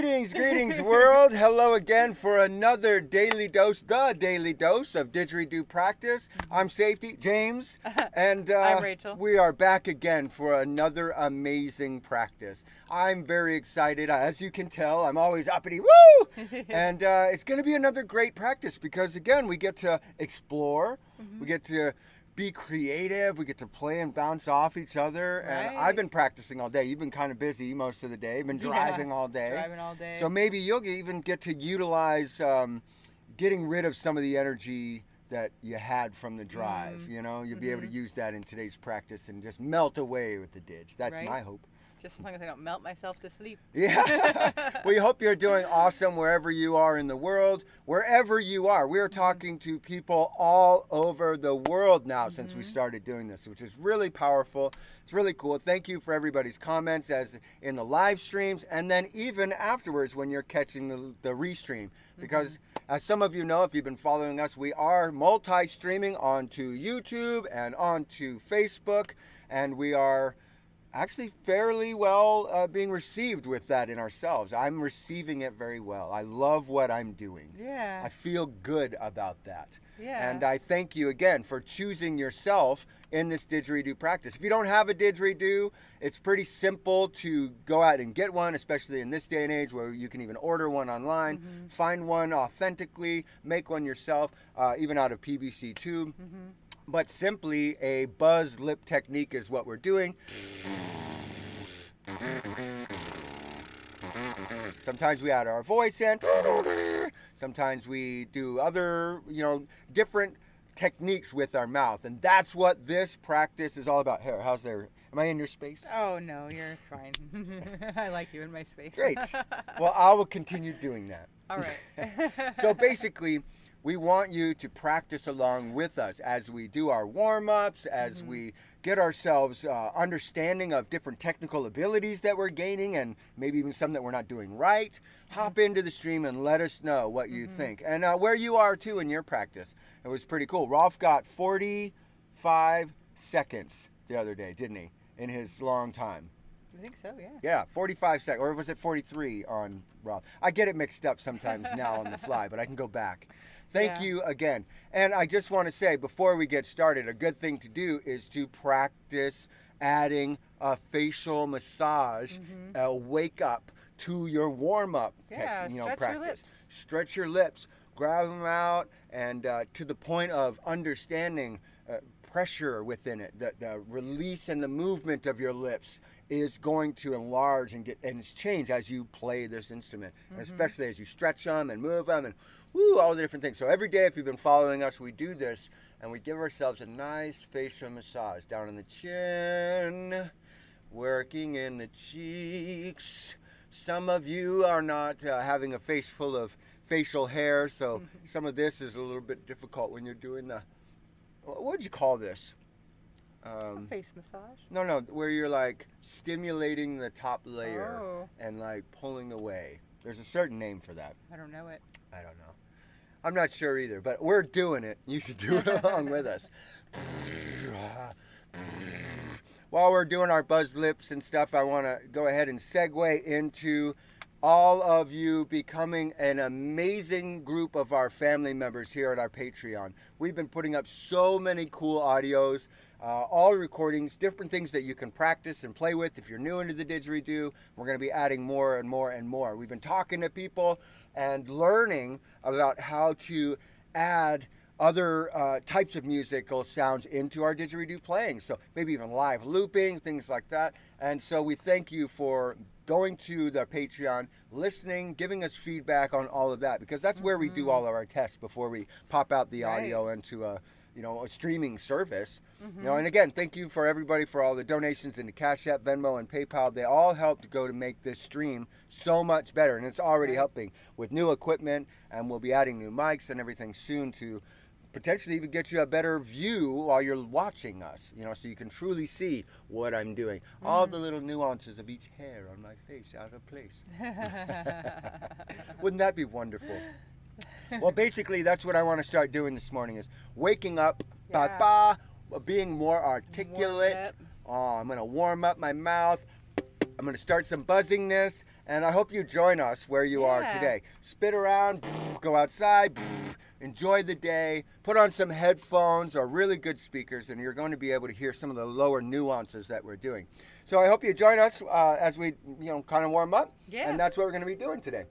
Greetings, world. Hello again for another daily dose, the daily dose of didgeridoo practice. I'm Safety, James, and I'm Rachel. we are back again for another amazing practice. I'm very excited. As you can tell, I'm always uppity, woo! And it's going to be another great practice because, again, we get to explore, we get to be creative, we get to play and bounce off each other. Right. And I've been practicing all day. You've been kind of busy most of the day. You've been driving all day. So maybe you'll even get to utilize getting rid of some of the energy that you had from the drive. You know, you'll be able to use that in today's practice and just melt away with the didge. That's Right. my hope. Just as long as I don't melt myself to sleep. Yeah. We hope you're doing awesome wherever you are in the world. Wherever you are. We're talking to people all over the world now since we started doing this, which is really powerful. It's really cool. Thank you for everybody's comments as in the live streams and then even afterwards when you're catching the restream. Because as some of you know, if you've been following us, we are multi-streaming onto YouTube and onto Facebook, and we are actually fairly well being received with that in ourselves. I'm receiving it very well. I love what I'm doing. Yeah. I feel good about that. Yeah. And I thank you again for choosing yourself in this didgeridoo practice. If you don't have a didgeridoo, it's pretty simple to go out and get one, especially in this day and age where you can even order one online, find one authentically, make one yourself, even out of PVC tube. But simply a buzz lip technique is what we're doing. Sometimes we add our voice in. Sometimes we do other, different techniques with our mouth. And that's what this practice is all about. Here, how's there? Am I in your space? Oh, no, you're fine. I like you in my space. Great. Well, I will continue doing that. All right. So basically, we want you to practice along with us as we do our warm-ups, as we get ourselves understanding of different technical abilities that we're gaining and maybe even some that we're not doing right. Hop into the stream and let us know what you think and where you are too in your practice. It was pretty cool. Rolf got 45 seconds the other day, didn't he, in his long time? I think so, yeah. Yeah, 45 seconds. Or was it 43 on Rolf? I get it mixed up sometimes now on the fly, but I can go back. Thank you again. And I just want to say, before we get started, a good thing to do is to practice adding a facial massage, a wake up to your warm-up stretch practice. your lips. Stretch your lips, grab them out, and to the point of understanding pressure within it, the release and the movement of your lips is going to enlarge and change as you play this instrument, and especially as you stretch them and move them and all the different things. So every day, if you've been following us, we do this and we give ourselves a nice facial massage down in the chin, working in the cheeks. Some of you are not having a face full of facial hair, so some of this is a little bit difficult when you're doing what would you call this? A face massage? No, where you're like stimulating the top layer and like pulling away. There's a certain name for that. I don't know it. I don't know. I'm not sure either, but we're doing it. You should do it along with us. While we're doing our buzzed lips and stuff, I want to go ahead and segue into all of you becoming an amazing group of our family members here at our Patreon. We've been putting up so many cool audios, all recordings, different things that you can practice and play with. If you're new into the didgeridoo, we're going to be adding more and more and more. We've been talking to people and learning about how to add other types of musical sounds into our didgeridoo playing. So maybe even live looping, things like that. And so we thank you for going to the Patreon, listening, giving us feedback on all of that, because that's where we do all of our tests before we pop out the audio into a streaming service. And again, thank you for everybody for all the donations into Cash App, Venmo, and PayPal. They all helped go to make this stream so much better, and it's already helping with new equipment, and we'll be adding new mics and everything soon to potentially even get you a better view while you're watching us, so you can truly see what I'm doing. All the little nuances of each hair on my face out of place. Wouldn't that be wonderful? Well, basically, that's what I want to start doing this morning is waking up, being more articulate. I'm going to warm up my mouth. I'm going to start some buzzingness, and I hope you join us where you are today. Spit around, go outside, enjoy the day, put on some headphones or really good speakers, and you're going to be able to hear some of the lower nuances that we're doing. So I hope you join us as we, kind of warm up. Yeah. And that's what we're going to be doing today.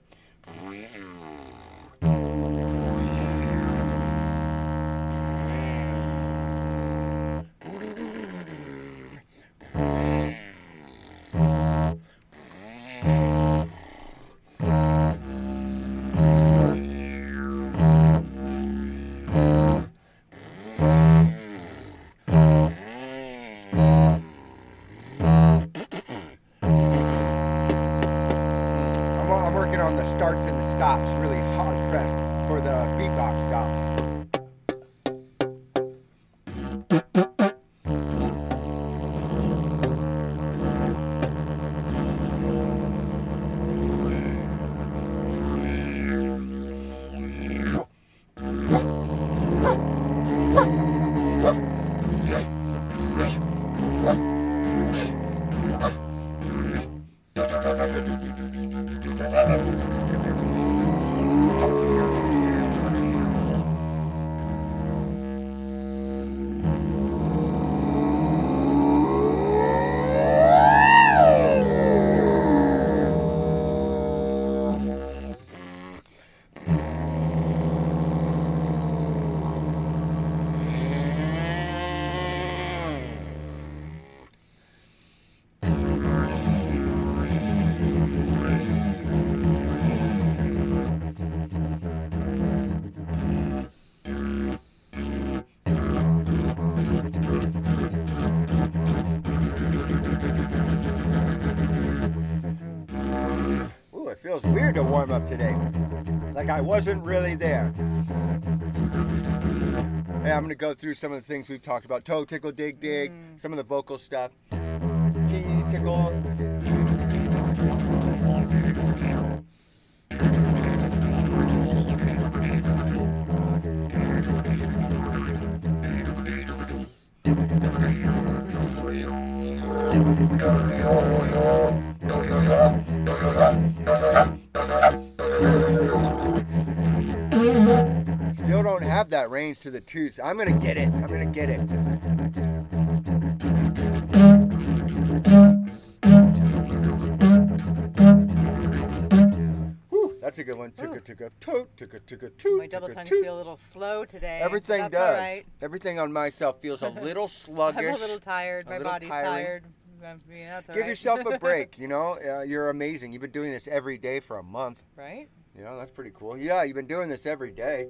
I'm working on the starts and the stops really hard pressed for the beatbox style. It feels weird to warm up today. Like I wasn't really there. Hey, I'm going to go through some of the things we've talked about. Toe, tickle, dig, dig. Some of the vocal stuff. T, tickle. Still don't have that range to the toots. I'm gonna get it. Whew, that's a good one. Toot, toot. My double tongue feel a little slow today. Everything that's does. All right. Everything on myself feels a little sluggish. I'm a little tired. My body's tired. Yeah, that's all Give right. yourself a break. You're amazing. You've been doing this every day for a month. Right? That's pretty cool. Yeah, you've been doing this every day.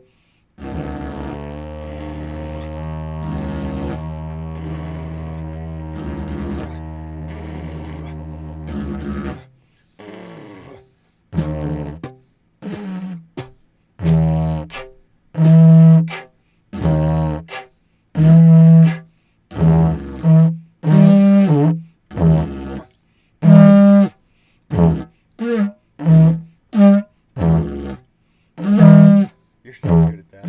You're so good at that.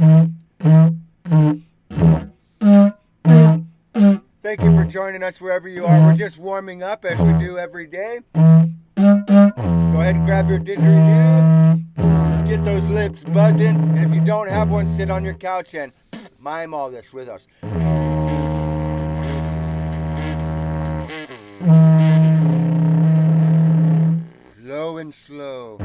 Thank you for joining us wherever you are. We're just warming up as we do every day. Go ahead and grab your didgeridoo. Get those lips buzzing. And if you don't have one, sit on your couch and mime all this with us. Low and slow.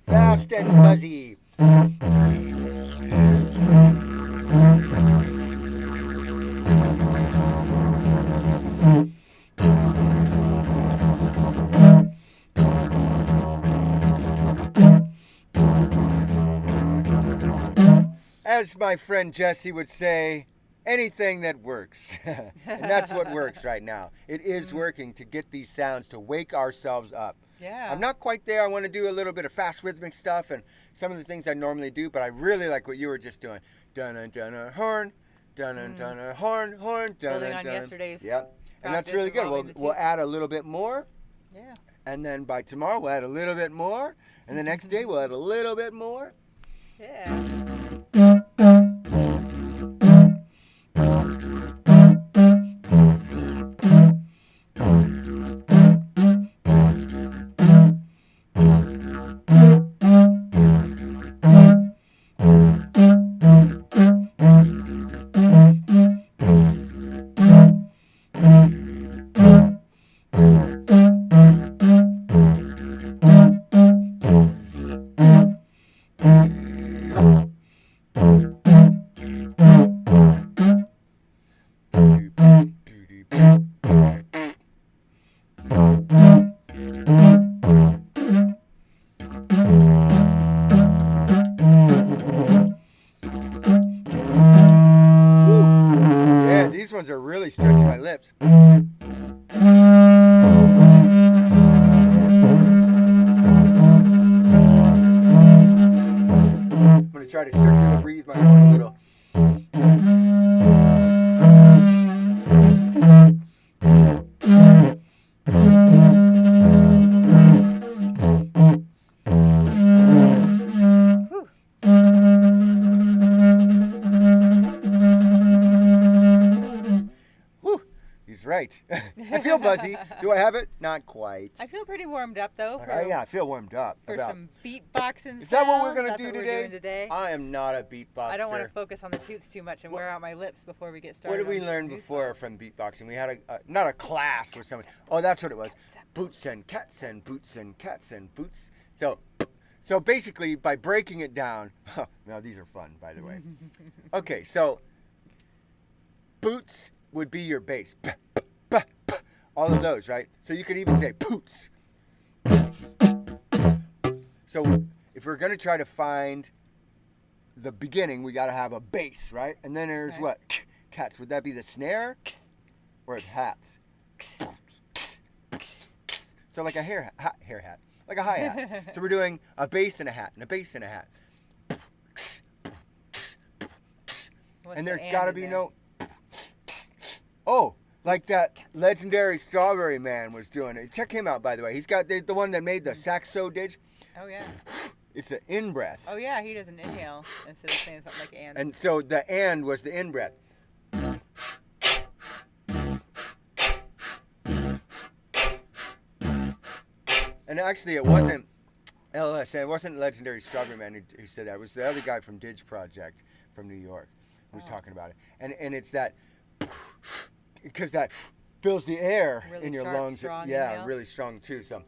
Fast and buzzy. As my friend Jesse would say, anything that works. And that's what works right now. It is working to get these sounds to wake ourselves up. Yeah. I'm not quite there. I want to do a little bit of fast rhythmic stuff and some of the things I normally do, but I really like what you were just doing. Dun-dun-dun-dun, horn, dun dun dun, horn, horn, dun Building dun on dun. yesterday's Yep, and that's practice really good. involving the We'll two. add a little bit more, Yeah. and then by tomorrow we'll add a little bit more, and the next day we'll add a little bit more. Yeah. Yeah, these ones are really stretching my lips. I'm gonna try to circular breathe my horn a little. Whew, he's right. I feel buzzy. Do I have it? Not quite. I feel pretty warmed up though. Yeah, I feel warmed up. For About. some beatboxing. Is that what we're sounds. gonna That's do what we're today? doing today. I am not a beatboxer. I don't want to focus on the toots too much and wear out my lips before we get started. What did we on learn new before songs. from beatboxing? We had not a class with someone. Oh, that's what it was. Boots and cats and boots and cats and boots. So basically, by breaking it down. Now these are fun, by the way. Okay, so boots would be your bass. All of those, right? So you could even say poots. So if we're gonna try to find the beginning, we gotta have a bass, right? And then there's Okay. what? Cats. Would that be the snare? Or hats? So like a hair hat. Like a hi-hat. So we're doing a bass and a hat, and a bass and a hat. What's And the there gotta in be there? no... Oh, like that legendary Strawberry Man was doing it. Check him out, by the way. He's got the one that made the saxo didge. Oh yeah. It's an in-breath. Oh yeah, he does an inhale instead of saying something like and. And so the and was the in-breath. And actually, it wasn't LSN. It wasn't Legendary Strawberry Man who said that. It was the other guy from Didge Project from New York who was talking about it. And it's that because that fills the air Really in your sharp, lungs. strong Yeah, inhale. really strong too. So.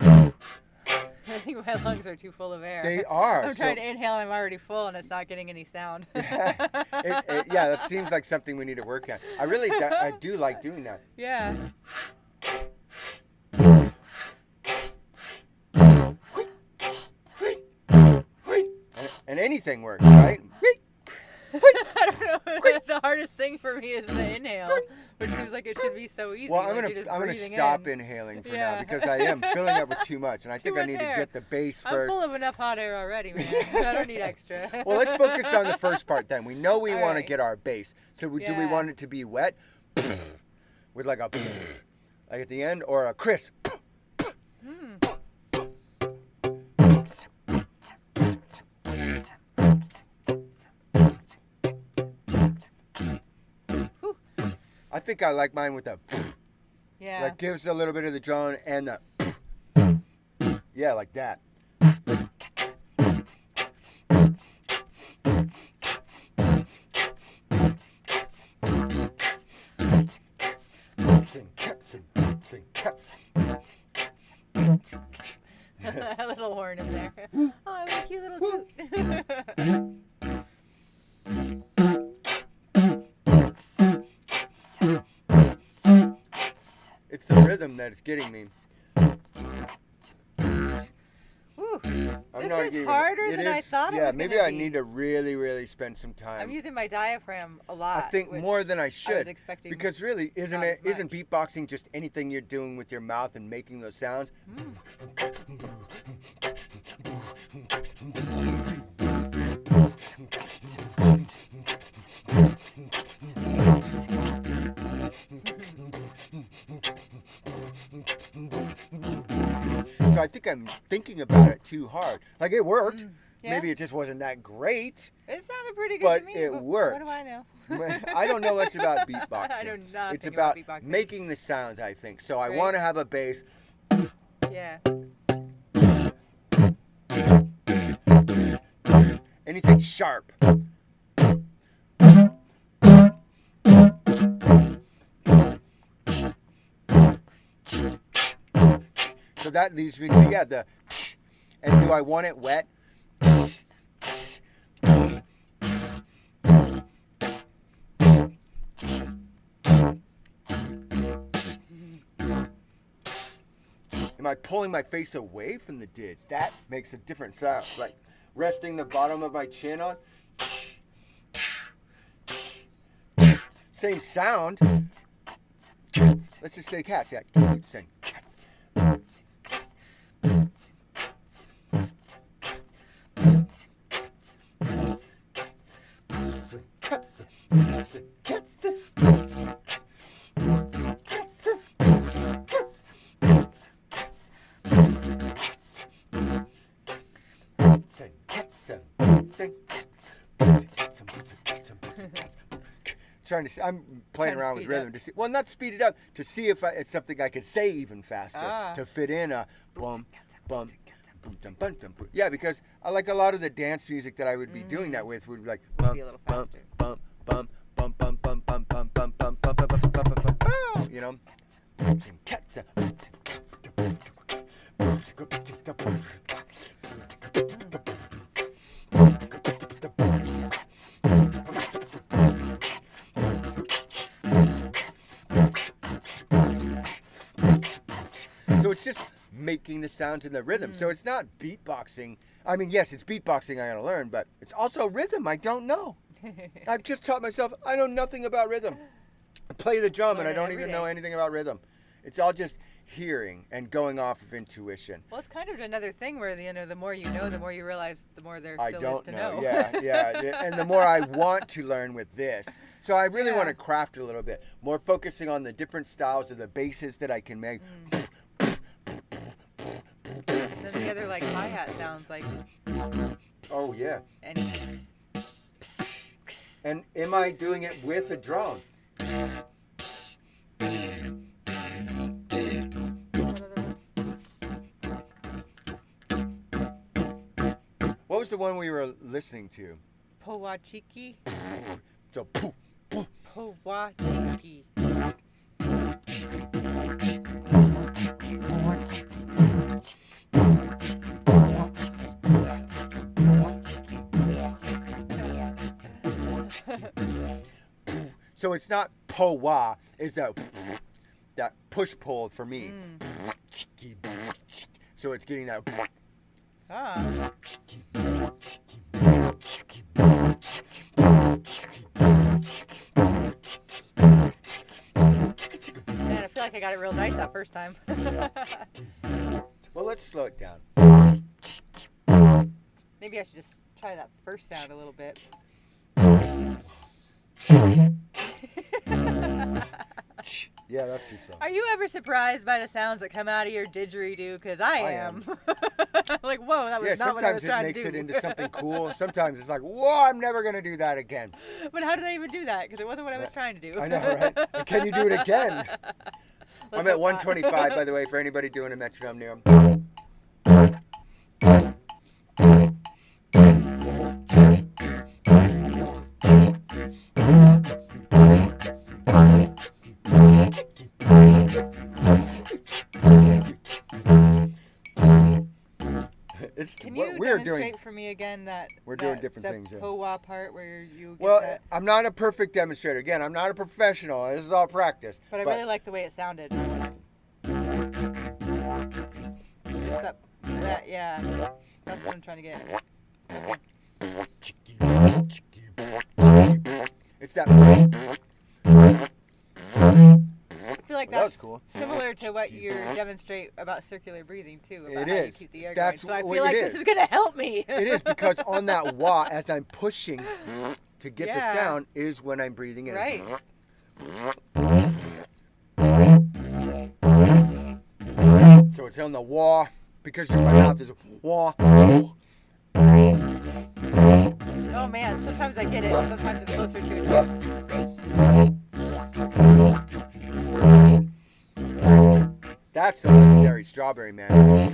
I think my lungs are too full of air. They are. I'm trying to inhale and I'm already full and it's not getting any sound. Yeah, that seems like something we need to work on. I do like doing that. Yeah. And anything works, right? I don't know. The hardest thing for me is the inhale, which seems like it should be so easy. Well, like I'm you're gonna just I'm gonna breathing stop in. inhaling for Yeah. now because I am filling up with too much, and I think I much need air. to get the bass I'm first. full of enough hot air already, man. I don't need extra. Well, let's focus on the first part then. We know we All want to right. get our bass. So do we Yeah. want it to be wet, with like a like at the end, or a crisp? I think I like mine with a Yeah. that gives a little bit of the drone and the yeah, like that. A little horn in there. Oh, I have a cute little toot. It's the rhythm that is getting me. Woo. I'm This is harder than I thought it was Yeah, gonna maybe I be. need to really, really spend some time. I'm using my diaphragm a lot. I think which more than I I was should. expecting Because really, not as isn't much. beatboxing just anything you're doing with your mouth and making those sounds? So I think I'm thinking about it too hard. Like it worked. Yeah. Maybe it just wasn't that great. It sounded pretty good But to me. it but worked. What do I know? I don't know much about beatboxing. I do not It's think about beatboxing. making the sounds, I think. So I Right. want to have a bass. Yeah. Anything sharp. So that leads me to the and do I want it wet? Am I pulling my face away from the didge? That makes a different sound. Like resting the bottom of my chin on. Same sound. Let's just say cats. Yeah, keep saying cats. I'm playing around with rhythm to see. Well, not speed it up to see if it's something I could say even faster to fit in a bum, bum, boom, dum, bum, dum, boom. Yeah, because I like a lot of the dance music that I would be doing that with would be like bum, be a little bum, faster. bum, bum, bum, bum, bum, bum, bum, bum, bum, bum, bum, bum, bum, bum, bum, you know. So it's just making the sounds in the rhythm. So it's not beatboxing. I mean, yes, it's beatboxing I gotta learn, but it's also rhythm I don't know. I've just taught myself I know nothing about rhythm. I play the drum and I don't even know anything about rhythm. It's all just hearing and going off of intuition. Well, it's kind of another thing where the more you know, the more you realize, the more there I still don't is to know. know. Yeah. And the more I want to learn with this. So I really want to craft a little bit. More focusing on the different styles of the basses that I can make. And then the other like hi-hat sounds like Oh, yeah. anything. And am I doing it with a drum? What was the one we were listening to? Powachiki. So, poof, poof. Powachiki. So it's not po-wah, it's that push-pull for me. So it's getting that... Ah. Man, I feel like I got it real nice that first time. Well, let's slow it down. Maybe I should just try that first sound a little bit. Yeah, that's too slow. Are you ever surprised by the sounds that come out of your didgeridoo? Because I am. Like, whoa, that was not what I was sometimes it trying makes to do. it into something cool. Sometimes it's like, whoa, I'm never going to do that again. But how did I even do that? Because it wasn't what I was trying to do. I know, right? And can you do it again? I'm at hope 125, by the way, for anybody doing a metronome near them. Can you demonstrate for me again that we're doing different the things, yeah. po-wah part where you get Well, that? I'm not a perfect demonstrator. Again, I'm not a professional. This is all practice. But I really like the way it sounded. Just that that, yeah. That's what I'm trying to get. It's that. I feel like Well, that was that's cool. similar to what you demonstrate about circular breathing too. About It how is. You keep the air That's going. So I what feel it like is. this is gonna help me. It is because on that wah, as I'm pushing to get the Yeah. sound, is when I'm breathing in. Right. So it's on the wah because my mouth is wah. Oh man, sometimes I get it. Sometimes it's closer to it. That's the legendary strawberry man.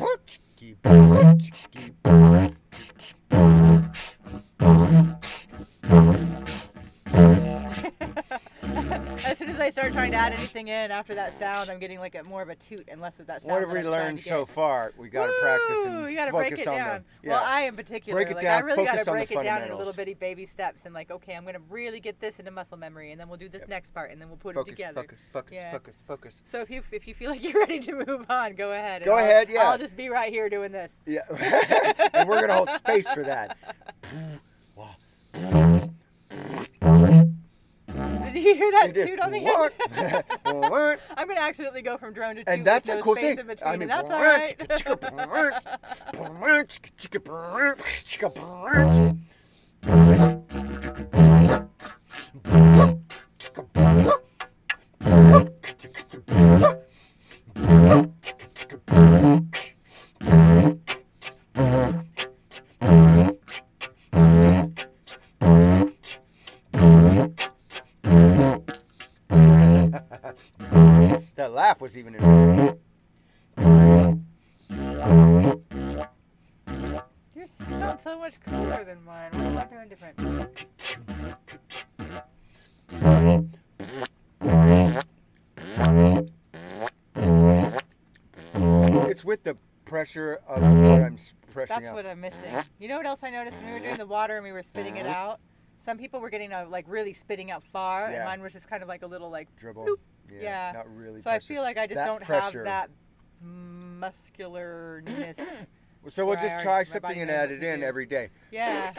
As soon as I start trying to add anything in after that sound, I'm getting like more of a toot and less of that sound. What have we learned so far? We got to practice and you gotta focus break it on down. the. Well, I in particular, Break it like down, I really focus gotta on the break it down in fundamentals. little bitty baby steps and like, okay, I'm gonna really get this into muscle memory, and then we'll do this next part, and then we'll put it together. Focus. So if you feel like you're ready to move on, go ahead. Go ahead, yeah. I'll just be right here doing this. Yeah, and we're gonna hold space for that. Did you hear that toot on the end? What? I'm gonna accidentally go from drone to toot. And that's with a no cool space thing. in between, I mean, and that's all right. That laugh was even in. Yours sounds so much cooler than mine. What am I doing different? It's with the pressure of what I'm pressing That's out. what I'm missing. You know what else I noticed when we were doing the water and we were spitting it out? Some people were getting like really spitting out far, Yeah. and mine was just kind of like a little like Dribble. bloop. Yeah, Yeah. Not really. So I pressure. feel like I just That don't pressure. have that muscularness. So we'll where just my try body something and knows add what it to in do. every day. Yeah.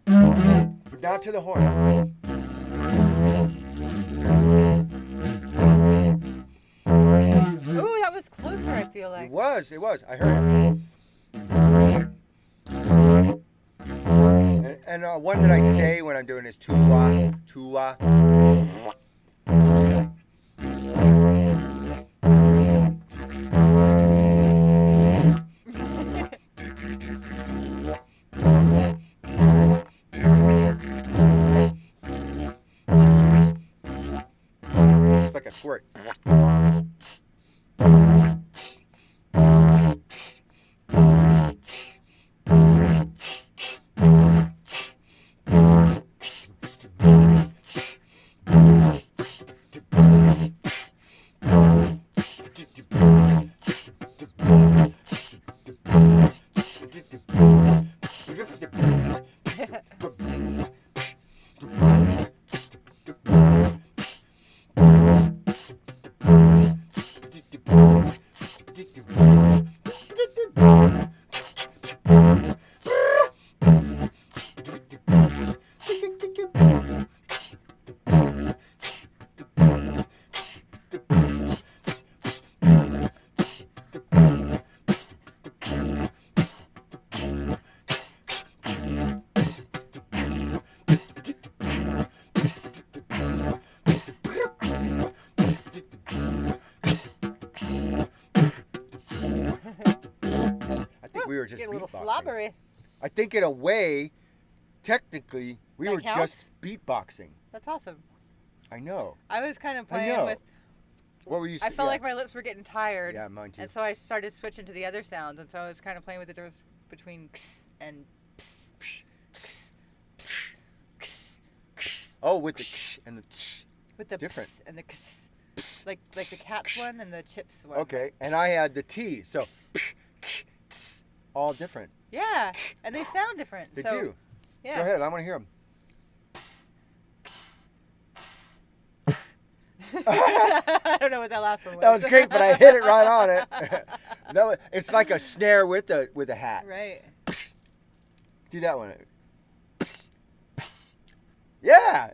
But not to the horn. Ooh, that was closer, I feel like. It was. I heard it. And one that I say when I'm doing is tuwa, tuwa. It's like a squirt. We were just Get a little beatboxing. slobbery. I think in a way, technically, we That were counts? just beatboxing. That's awesome. I know. I was kind of I playing know. with. What were you? I felt like my lips were getting tired. Yeah, mine too. And so I started switching to the other sounds, and so I was kind of playing with the difference between x and ps. Oh, with the ksh and the tsh. With the Different. ps and the x. Like the cats one and the chips one. Okay, and I had the T, so all different. Yeah, and they sound different. They so, do. Yeah. Go ahead, I want to hear them. I don't know what that last one was. That was great, but I hit it right on it. It's like a snare with a hat. Right. Do that one. Yeah.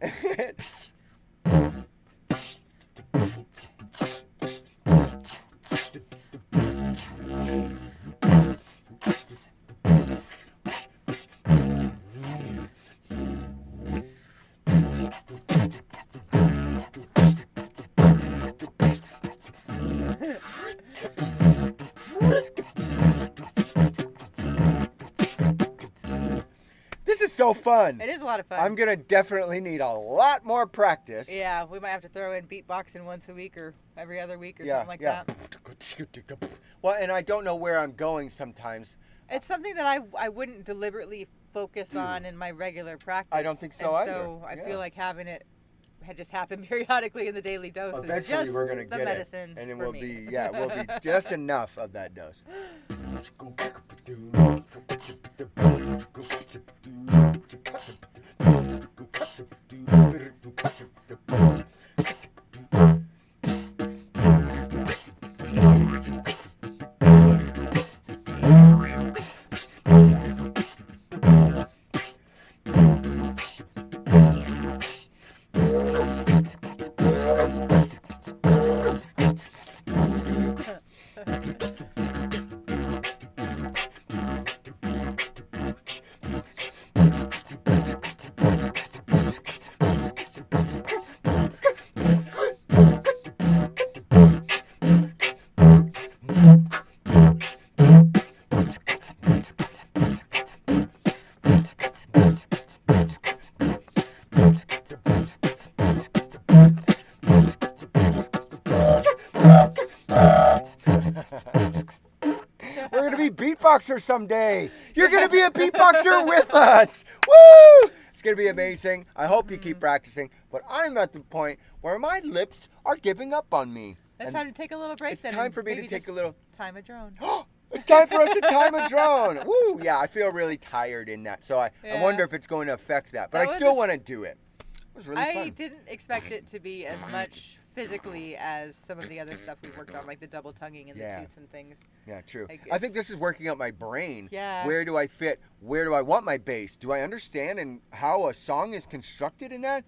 This is so fun. It is a lot of fun. I'm going to definitely need a lot more practice. Yeah, we might have to throw in beatboxing once a week or every other week or something like that. Well, and I don't know where I'm going sometimes. It's something that I wouldn't deliberately focus on in my regular practice. I don't think so and either. So I feel like having it had just happened periodically in the daily dose. Eventually, we're going to get medicine it, and it for will me. will be just enough of that dose. We're going to be beatboxers someday. You're going to be a beatboxer with us. Woo! It's going to be amazing. I hope you keep practicing. But I'm at the point where my lips are giving up on me. It's time to take a little break. It's time for me to take a little... Time a drone. It's time for us to time a drone. Woo! Yeah, I feel really tired in that. So I wonder if it's going to affect that. But I still want to do it. It was really fun. I didn't expect it to be as much physically as some of the other stuff we worked on, like the double tonguing and the toots and things. Yeah, true. I think this is working out my brain. Yeah. Where do I fit? Where do I want my bass? Do I understand and how a song is constructed in that?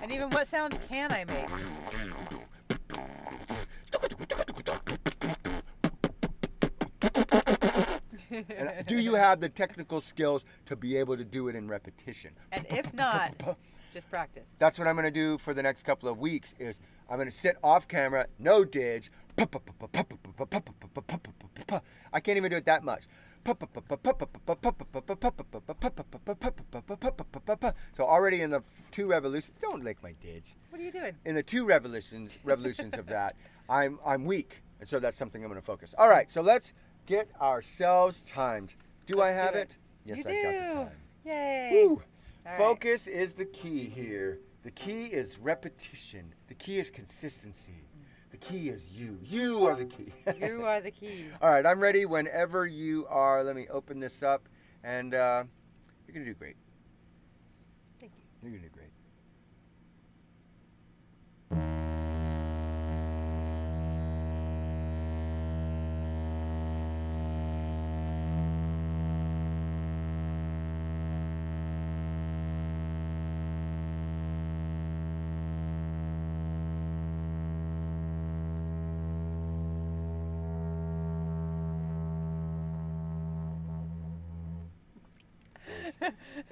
And even what sounds can I make? And do you have the technical skills to be able to do it in repetition? And if not, just practice. That's what I'm going to do for the next couple of weeks is I'm going to sit off camera, no didge. I can't even do it that much. So already in the 2 revolutions, don't lick my didge. What are you doing? In the 2 revolutions of that, I'm weak. And so that's something I'm going to focus. All right, so let's get ourselves timed. Do I have it? Yes, You I've got the do. time. Yay. Woo. All Focus is the key here. The key is repetition. The key is consistency. The key is you. You are the key. You are the key. All right, I'm ready whenever you are. Let me open this up, and you're going to do great. Thank you. You're going to do great.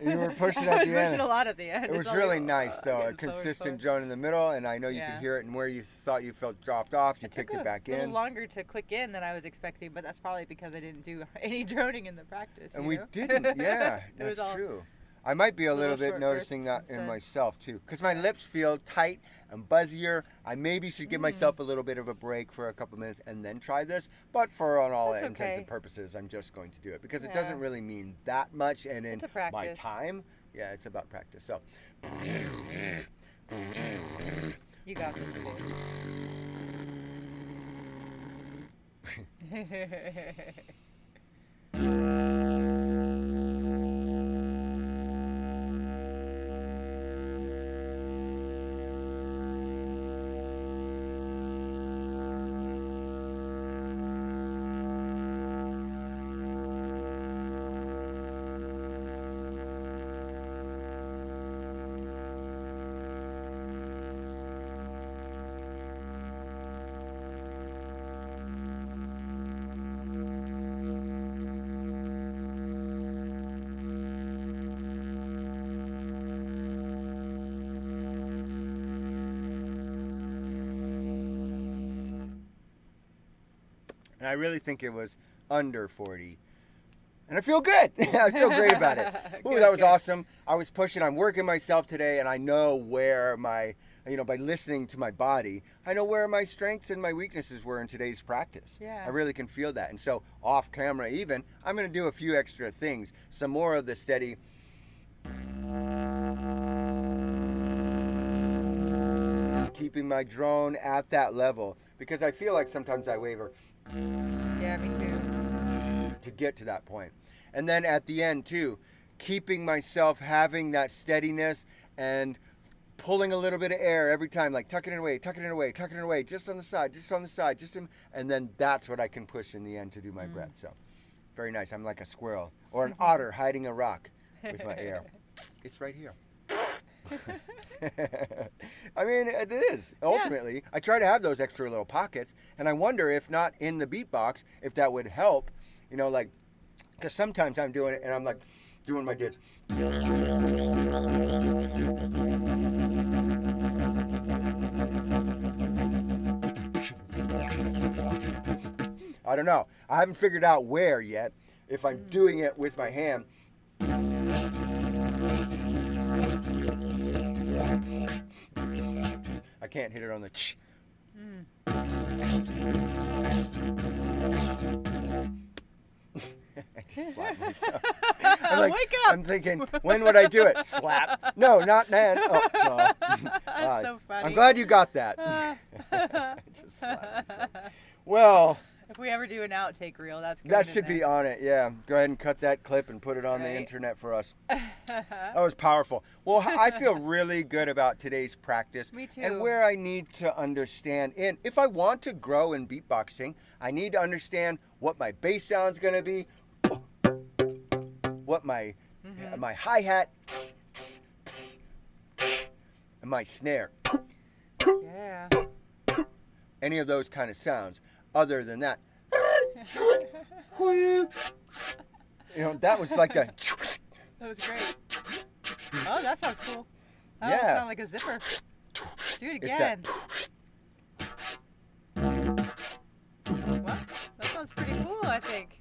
You were pushing I at was the end. pushing a lot at the end. It was It's really like, nice, though. A getting slower and consistent slower. drone in the middle, and I know you could hear it. And where you thought you felt dropped off, you kicked it back a little in. longer to click in than I was expecting, but that's probably because I didn't do any droning in the practice. And you we know? didn't. Yeah, It was that's all true. I might be a little bit short noticing that bursts in instead. myself, too. Because my lips feel tight and buzzier. I maybe should give myself a little bit of a break for a couple minutes and then try this. But for on all That's intents okay. and purposes, I'm just going to do it. Because it Yeah. doesn't really mean that much. And in It's a my practice. time, yeah, it's about practice. So. You got this, dude. I really think it was under 40. And I feel good. I feel great about it. Ooh, Good, that was good. awesome. I was pushing. I'm working myself today, and I know where my, by listening to my body, I know where my strengths and my weaknesses were in today's practice. Yeah. I really can feel that. And so off camera even, I'm going to do a few extra things. Some more of the steady. Keeping my drone at that level, because I feel like sometimes I waver. Yeah, me too. To get to that point. And then at the end too, keeping myself having that steadiness and pulling a little bit of air every time, like tucking it away, just on the side, and then that's what I can push in the end to do my breath. So very nice. I'm like a squirrel or an otter hiding a rock with my air. It's right here. I mean, it is ultimately. Yeah. I try to have those extra little pockets, and I wonder if not in the beatbox, if that would help. Like, because sometimes I'm doing it and I'm like doing my ditch. I don't know. I haven't figured out where yet. If I'm doing it with my hand. I can't hit it on the ch. I just slapped myself. Wake up! I'm thinking, when would I do it? Slap. No, not then. Oh, no. That's so funny. I'm glad you got that. I just slapped myself. Well, if we ever do an outtake reel, that's good. That should be on it, yeah. Go ahead and cut that clip and put it on the internet for us. That was powerful. Well, I feel really good about today's practice. Me too. And where I need to understand, if I want to grow in beatboxing, I need to understand what my bass sound's going to be, what my hi-hat, and my snare. Yeah. Any of those kind of sounds. Other than that, that was like a. That was great. Oh, that sounds cool. That Yeah. sounds like a zipper. Do it again. Well, that sounds pretty cool, I think.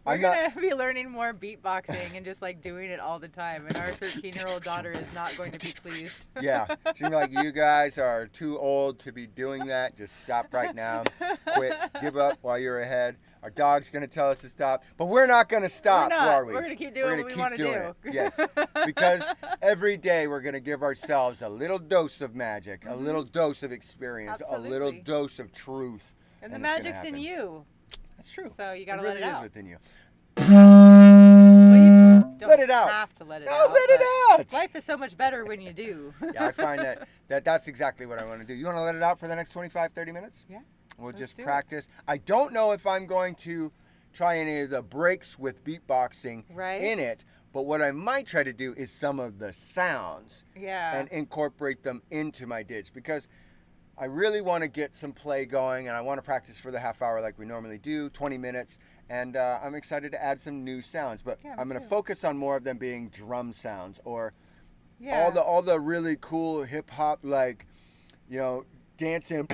We're going to be learning more beatboxing and just like doing it all the time. And our 13-year-old daughter is not going to be pleased. Yeah. She's like, you guys are too old to be doing that. Just stop right now. Quit. Give up while you're ahead. Our dog's going to tell us to stop. But we're not going to stop, are we? We're going to keep doing what we want to do. Yes. Because every day we're going to give ourselves a little dose of magic, a little dose of experience, Absolutely. a little dose of truth. And the magic's in you. That's true. So you got to let it out. It out. really is within you. Well, you don't let it out. have to let it no, out. let it out. Life is so much better when you do. Yeah, I find that's exactly what I want to do. You want to let it out for the next 25, 30 minutes? Yeah. We'll Let's just do practice. I don't know if I'm going to try any of the breaks with beatboxing in it, but what I might try to do is some of the sounds and incorporate them into my ditch, because I really want to get some play going, and I want to practice for the half hour like we normally do, 20 minutes, and I'm excited to add some new sounds, but I'm going to focus on more of them being drum sounds or all the really cool hip hop, like, dancing,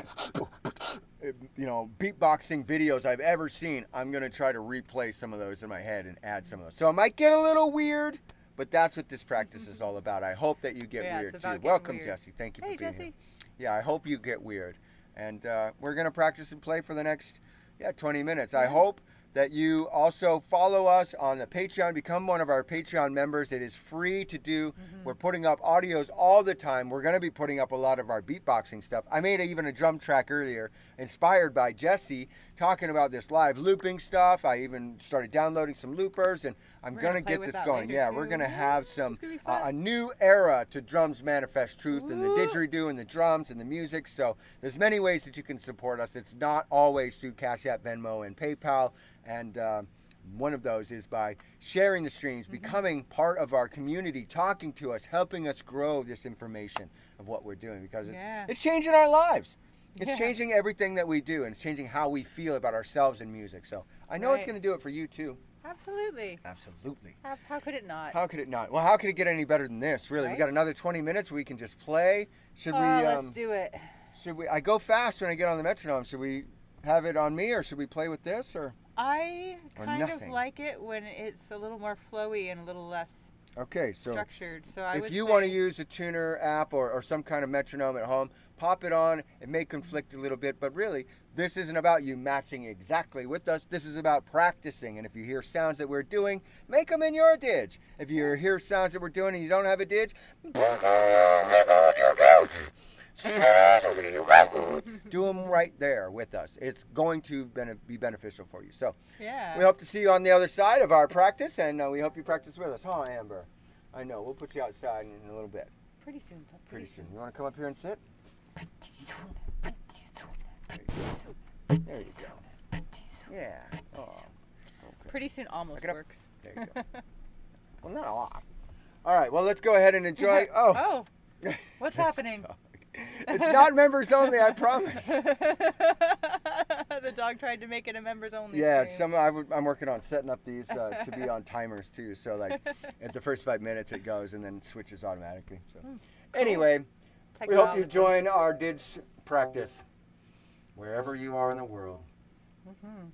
beatboxing videos I've ever seen. I'm going to try to replay some of those in my head and add some of those. So I might get a little weird, but that's what this practice is all about. I hope that you get weird too. Welcome, weird. Jesse. Thank you for being here. Yeah, I hope you get weird. And we're going to practice and play for the next 20 minutes. I hope that you also follow us on the Patreon. Become one of our Patreon members. It is free to do. We're putting up audios all the time. We're going to be putting up a lot of our beatboxing stuff. I made even a drum track earlier, inspired by Jesse, talking about this live looping stuff. I even started downloading some loopers, and I'm going to get this going. Yeah, we're going to have some a new era to Drums Manifest Truth and the didgeridoo and the drums and the music. So there's many ways that you can support us. It's not always through Cash App, Venmo, and PayPal. And one of those is by sharing the streams, becoming part of our community, talking to us, helping us grow this information of what we're doing, because it's changing our lives. It's changing everything that we do, and it's changing how we feel about ourselves in music. So I know it's going to do it for you too. Absolutely. Absolutely. How could it not? How could it not? Well, how could it get any better than this, really? We got another 20 minutes where we can just play. Should we? Let's do it. Should we? I go fast when I get on the metronome. Should we have it on me, or should we play with this, or? I Or kind of nothing. like it when it's a little more flowy and a little less Okay, so structured. So I if would you say, want to use a tuner app or some kind of metronome at home, pop it on. It may conflict a little bit, but really, this isn't about you matching exactly with us. This is about practicing. And if you hear sounds that we're doing, make them in your didge. If you hear sounds that we're doing and you don't have a didge, do them right there with us. It's going to be beneficial for you. So yeah. we hope to see you on the other side of our practice, and we hope you practice with us, huh, Amber? I know. We'll put you outside in a little bit. Pretty soon. Pretty soon. You want to come up here and sit? There you go. Yeah. Oh. Okay. Pretty soon almost Pick it up. works. There you go. Well, not off. All right. Well, let's go ahead and enjoy. Oh. Oh. What's happening? It's not members only, I promise. The dog tried to make it a members only. Yeah, stream. I'm working on setting up these to be on timers too. So like at the first 5 minutes it goes and then switches automatically. So anyway, we hope you join our didge practice wherever you are in the world. Mm-hmm.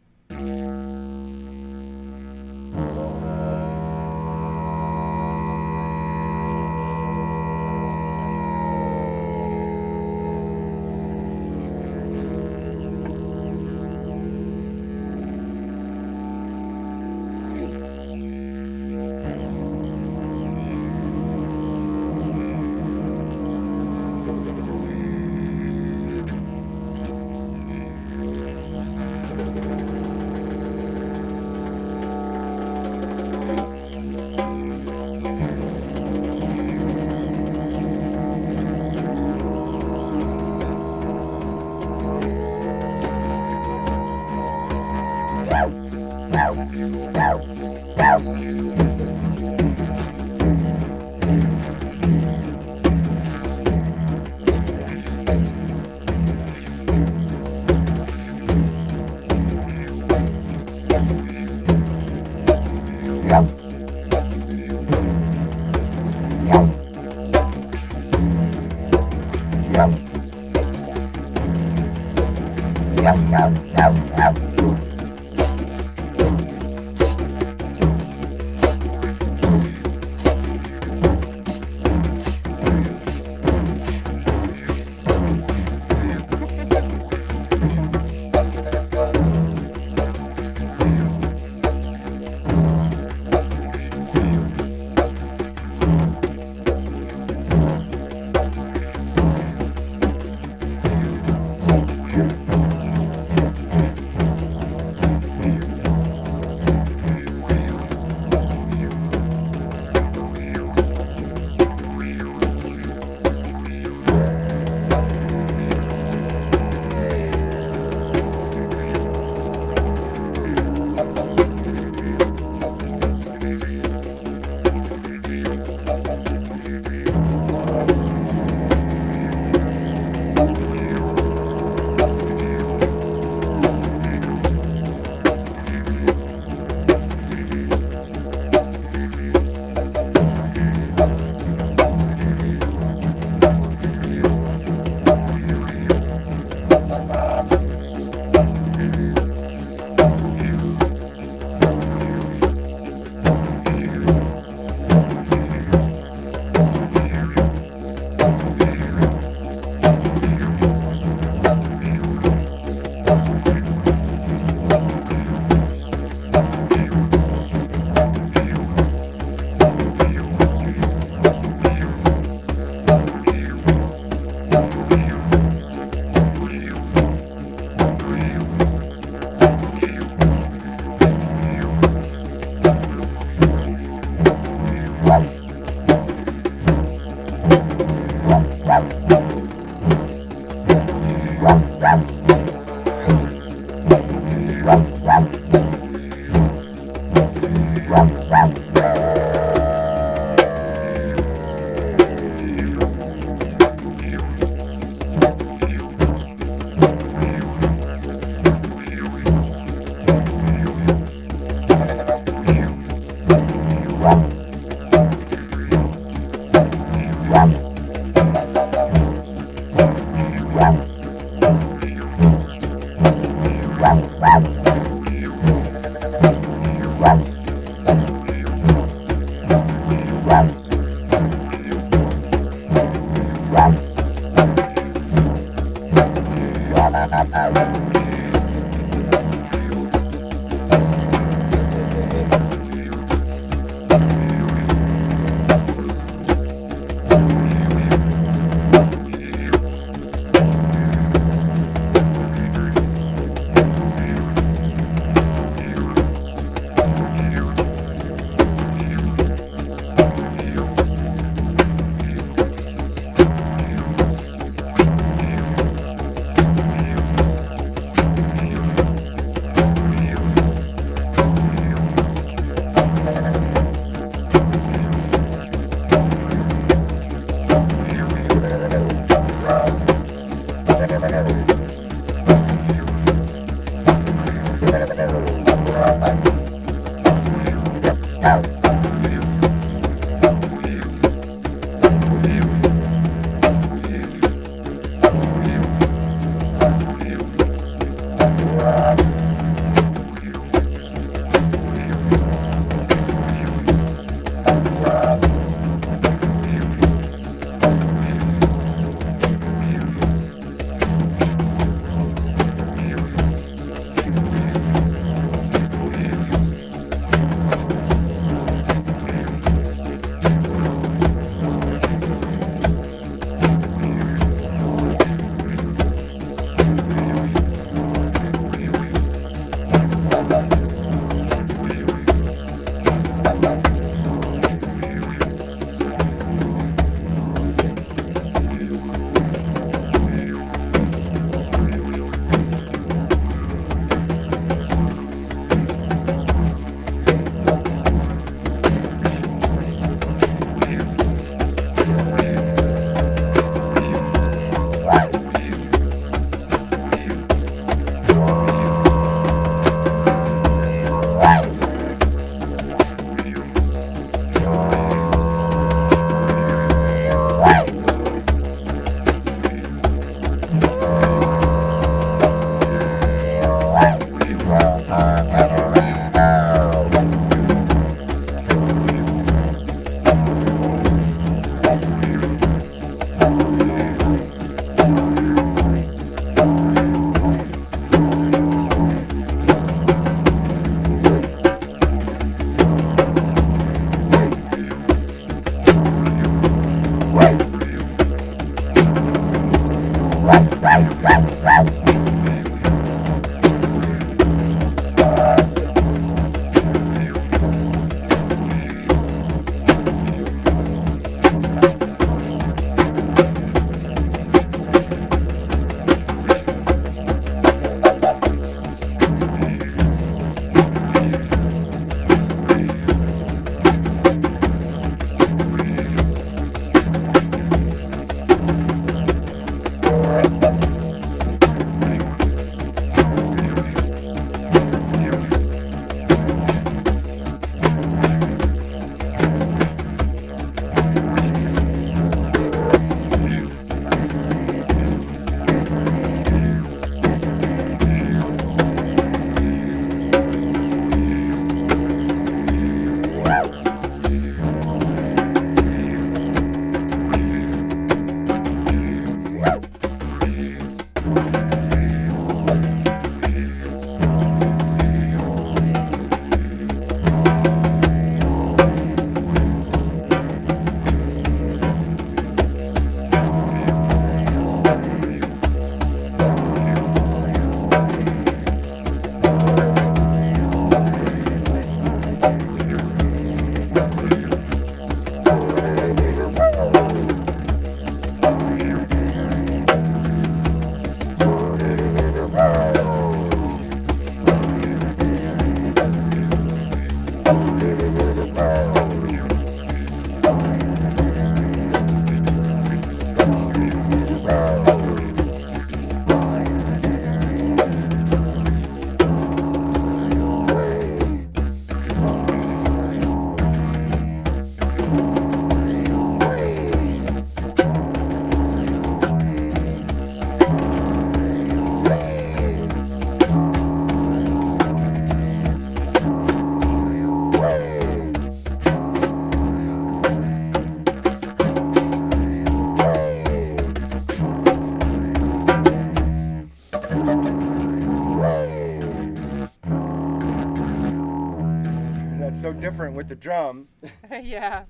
It's so different with the drum. Yeah.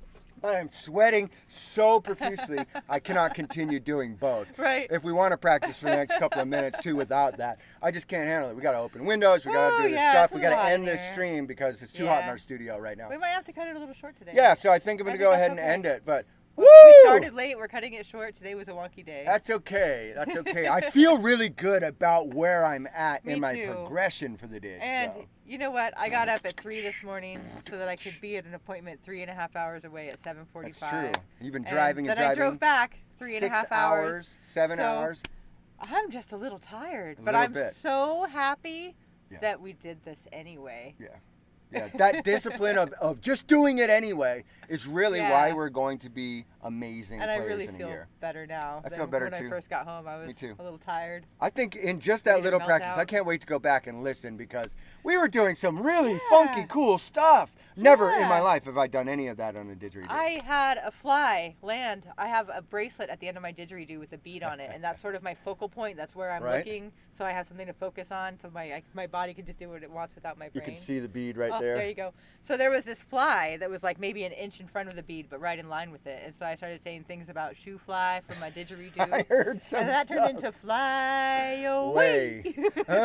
I am sweating so profusely, I cannot continue doing both. Right. If we want to practice for the next couple of minutes too without that, I just can't handle it. We got to open windows, we got to do this stuff, we got to end this stream because it's too hot in our studio right now. We might have to cut it a little short today. Yeah, so I think I'm going to go ahead and end it, but we started late. We're cutting it short. Today was a wonky day. That's okay. That's okay. I feel really good about where I'm at in my progression for the day. And you know what? I got up at 3 this morning so that I could be at an appointment 3.5 hours away at 7:45. That's true. You've been driving and then driving. I drove back 3.5 6 hours, 7 hours. I'm just a little tired, but I'm so happy that we did this anyway. Yeah. Yeah, that discipline of just doing it anyway is really why we're going to be amazing players in a year. And I really feel better now. I feel better too. When I first got home, I was a little tired. I think in just that little practice, I can't wait to go back and listen because we were doing some really funky, cool stuff. Never in my life have I done any of that on a didgeridoo. I had a fly land. I have a bracelet at the end of my didgeridoo with a bead on it, and that's sort of my focal point. That's where I'm looking, so I have something to focus on, so my body can just do what it wants without my brain. You can see the bead right there. There you go. So there was this fly that was like maybe an inch in front of the bead, but right in line with it. And so I started saying things about shoe fly from my didgeridoo. I heard some And that turned into fly away.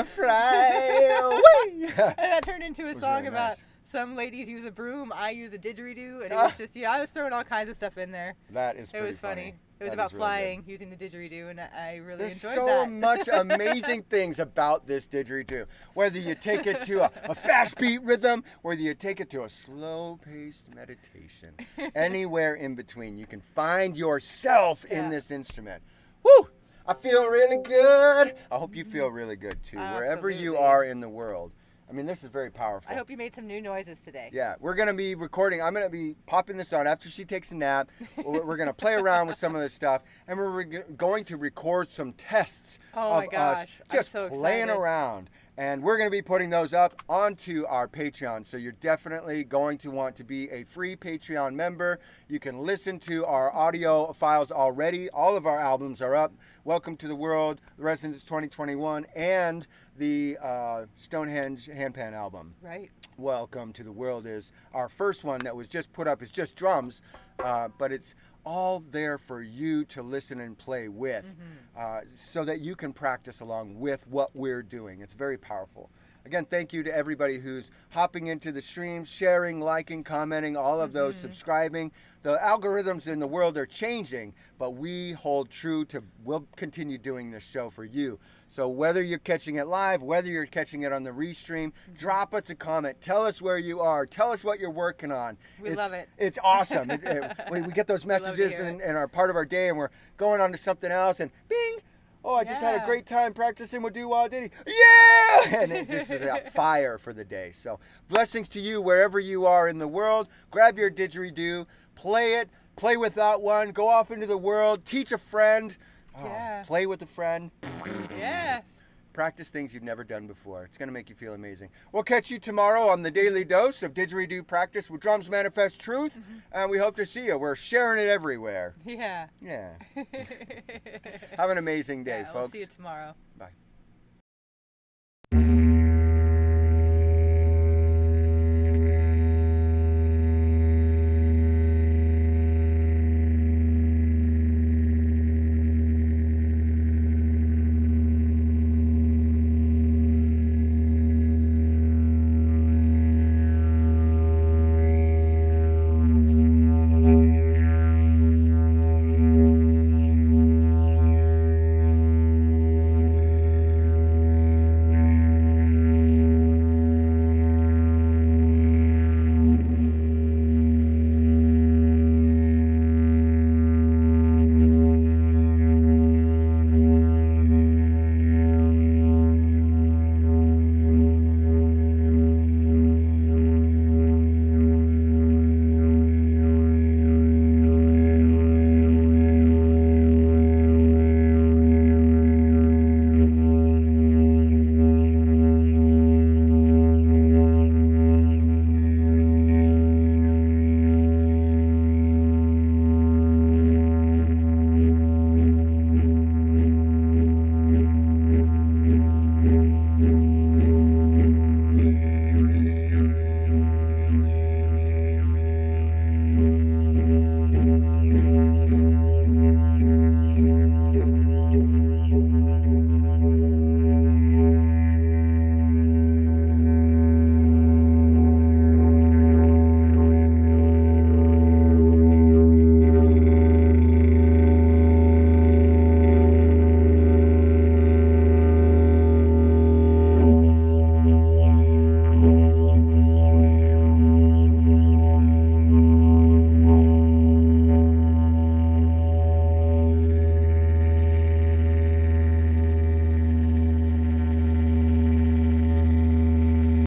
Fly away. And that turned into a song about some ladies use a broom, I use a didgeridoo, and it was just, I was throwing all kinds of stuff in there. That is pretty It was funny. It was that about really flying using the didgeridoo, and I really enjoyed that. There's so much amazing things about this didgeridoo. Whether you take it to a fast beat rhythm, whether you take it to a slow-paced meditation, anywhere in between, you can find yourself in this instrument. Woo! I feel really good. I hope you feel really good too, wherever you are in the world. I mean, this is very powerful. I hope you made some new noises today. Yeah, we're going to be recording. I'm going to be popping this on after she takes a nap. We're going to play around with some of this stuff, and we're going to record some tests of us just playing around. And we're going to be putting those up onto our Patreon. So you're definitely going to want to be a free Patreon member. You can listen to our audio files already. All of our albums are up. Welcome to the World, The Residence 2021, and the Stonehenge Handpan album. Right. Welcome to the World is our first one that was just put up. It's just drums, but it's all there for you to listen and play with, so that you can practice along with what we're doing. It's very powerful. Again, thank you to everybody who's hopping into the stream, sharing, liking, commenting, all of those, subscribing. The algorithms in the world are changing, but we hold true to, we'll continue doing this show for you. So whether you're catching it live, whether you're catching it on the restream, drop us a comment. Tell us where you are. Tell us what you're working on. We love it. It's awesome. We get those messages and are part of our day, and we're going on to something else, and bing! Oh, I just had a great time practicing with Doo-Wah Diddy. Yeah! And it just is a fire for the day. So blessings to you wherever you are in the world. Grab your didgeridoo, play it, play without one, go off into the world, teach a friend, play with a friend. Yeah. Practice things you've never done before. It's going to make you feel amazing. We'll catch you tomorrow on the Daily Dose of Didgeridoo Practice with Drums Manifest Truth, and we hope to see you. We're sharing it everywhere. Yeah. Yeah. Have an amazing day, folks. We'll see you tomorrow. Bye.